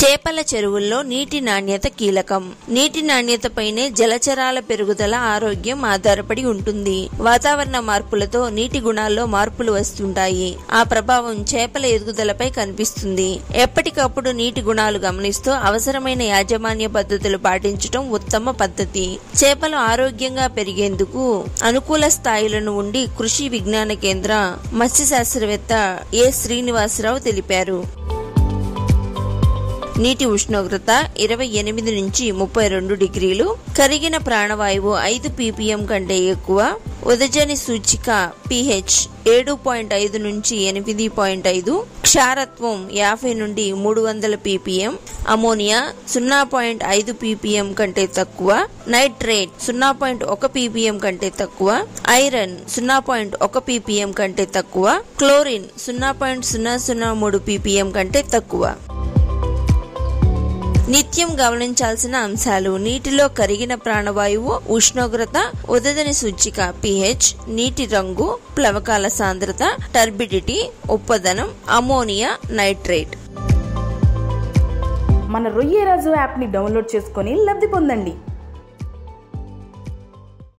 చేపల చెరువుల్లో నీటి నాణ్యత కీలకం. నీటి నాణ్యతపైనే జలచరాల పెరుగుదల, ఆరోగ్యం ఆధారపడి ఉంటుంది. వాతావరణ మార్పులతో నీటి గుణాల్లో మార్పులు వస్తుంటాయి. ఆ ప్రభావం చేపల ఎదుగుదలపై కనిపిస్తుంది. ఎప్పటికప్పుడు నీటి గుణాలు గమనిస్తూ అవసరమైన యాజమాన్య పద్ధతులు పాటించడం ఉత్తమ పద్ధతి. చేపలు ఆరోగ్యంగా పెరిగేందుకు అనుకూల స్థాయిలను ఉండి కృషి విజ్ఞాన కేంద్ర మత్స్య శాస్త్రవేత్త ఏ శ్రీనివాసరావు తెలిపారు. నీటి ఉష్ణోగ్రత 28 నుంచి 32 డిగ్రీలు, కరిగిన ప్రాణవాయువు 5 ppm కంటే ఎక్కువ, ఉదజని సూచిక pH 7.5 నుంచి 8.5, క్షారత్వం 50 నుండి 300 ppm, అమోనియా 0.5 ppm కంటే తక్కువ, నైట్రేట్ 0.1 ppm కంటే తక్కువ, ఐరన్ 0.1 ppm కంటే తక్కువ, క్లోరిన్ 0.003 ppm కంటే తక్కువ. నిత్యం గమనించాల్సిన అంశాలు: నీటిలో కరిగిన ప్రాణవాయువు, ఉష్ణోగ్రత, ఉదజని సూచిక pH, నీటి రంగు, ప్లవకాల సాంద్రత, టర్బిడిటీ, ఉప్పదనం, అమోనియా, నైట్రేట్. మన రొయ్యరాజు యాప్ని డౌన్లోడ్ చేసుకొని లబ్ధి పొందండి.